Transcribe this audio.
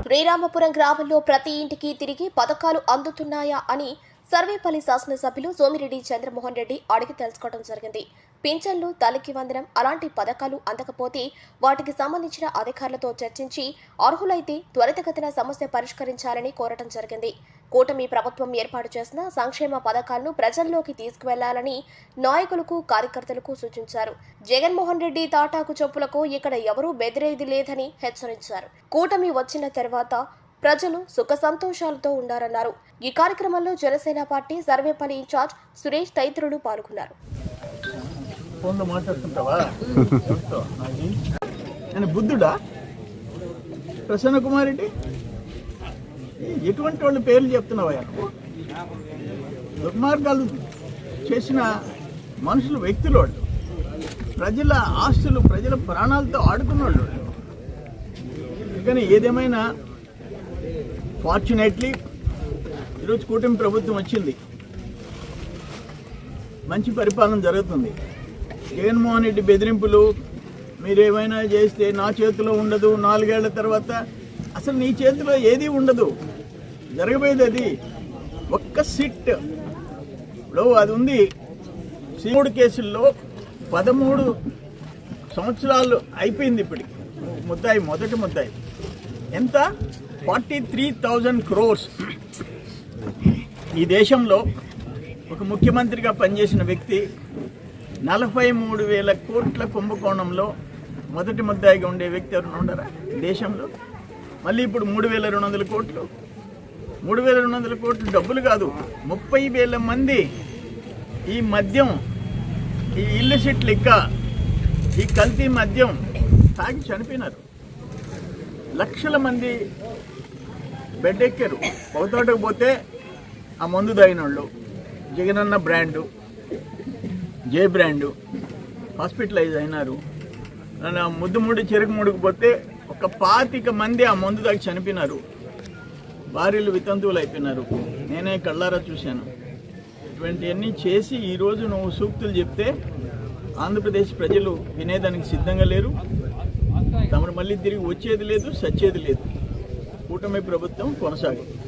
శ్రీరామపురం గ్రామంలో ప్రతి ఇంటికి తిరిగి పథకాలు అందుతున్నాయా అని సర్వేపల్లి శాసనసభ్యులు సోమిరెడ్డి చంద్రమోహన్ రెడ్డి అడిగి తెలుసుకోవడం జరిగింది. పింఛన్లు, తల్లికి వందనం అలాంటి పథకాలు అందకపోతే వాటికి సంబంధించిన అధికారులతో చర్చించి అర్హులైతే త్వరితగతిన సమస్య పరిష్కరించాలని కోరటం జరిగింది. కూటమి ప్రభుత్వం ఏర్పాటు చేసిన సంక్షేమ పథకాలను ప్రజల్లోకి తీసుకువెళ్లాలని నాయకులకు, కార్యకర్తలకు సూచించారు. జగన్మోహన్ రెడ్డి తాటాకు చొప్పులకు ఇక్కడ ఎవరూ బెదిరేది లేదని హెచ్చరించారు. కూటమి వచ్చిన తర్వాత ప్రజలు సుఖ సంతోషాలతో ఉండారన్నారు. ఈ కార్యక్రమంలో జనసేన పార్టీ సర్వేపల్లి ఇన్ఛార్జ్ సురేష్ తదితరులు పాల్గొన్నారు. బుద్ధుడా ప్రసన్న కుమార్ రెడ్డి ఎటువంటి వాళ్ళ పేర్లు చెప్తున్నావా? దుర్మార్గాలు చేసిన మనుషులు, వ్యక్తులు వాళ్ళు, ప్రజల ఆస్తులు, ప్రజల ప్రాణాలతో ఆడుకున్న వాళ్ళు. కానీ ఏదేమైనా ఫార్చునేట్లీ ఈరోజు కూటమి ప్రభుత్వం వచ్చింది, మంచి పరిపాలన జరుగుతుంది. జగన్మోహన్ రెడ్డి బెదిరింపులు, మీరేమైనా చేస్తే నా చేతిలో ఉండదు, 4 ఏళ్ల తర్వాత అసలు నీ చేతిలో ఏది ఉండదు, జరగబోయేది అది ఒక్క సిట్లో అది ఉంది. 3 కేసుల్లో 13 సంవత్సరాలు అయిపోయింది. ఇప్పటికి ముద్దాయి, మొదటి ముద్దాయి ఎంత? 43,000 crores. ఈ దేశంలో ఒక ముఖ్యమంత్రిగా పనిచేసిన వ్యక్తి 43,000 కోట్ల కుంభకోణంలో మొదటి ముద్దాయిగా ఉండే వ్యక్తి ఎవరైనా ఉండరా దేశంలో? మళ్ళీ ఇప్పుడు 3,200 కోట్లు. 3,200 కోట్లు డబ్బులు కాదు, 30,000 మంది ఈ మద్యం, ఈ ఇల్లిసిట్ లిక్క, ఈ కల్తీ మద్యం తాగి చనిపోయినారు. లక్షల మంది బెడ్ ఎక్కారు. పొగతోటకు పోతే ఆ మందు తాగిన వాళ్ళు, జగనన్న బ్రాండు, జే బ్రాండు హాస్పిటలైజ్ అయినారు. ముద్దుముడి చెరుకు ముడికిపోతే ఒక 25 మంది ఆ మందు తాగి చనిపోయినారు. భార్యలు వితంతువులు అయిపోయినారు. నేనే కళ్ళారా చూశాను. ఇటువంటివన్నీ చేసి ఈరోజు నువ్వు సూక్తులు చెప్తే ఆంధ్రప్రదేశ్ ప్రజలు వినేదానికి సిద్ధంగా లేరు. తమరు మళ్ళీ తిరిగి వచ్చేది లేదు, సచ్చేది లేదు. కూటమి ప్రభుత్వం కొనసాగుతుంది.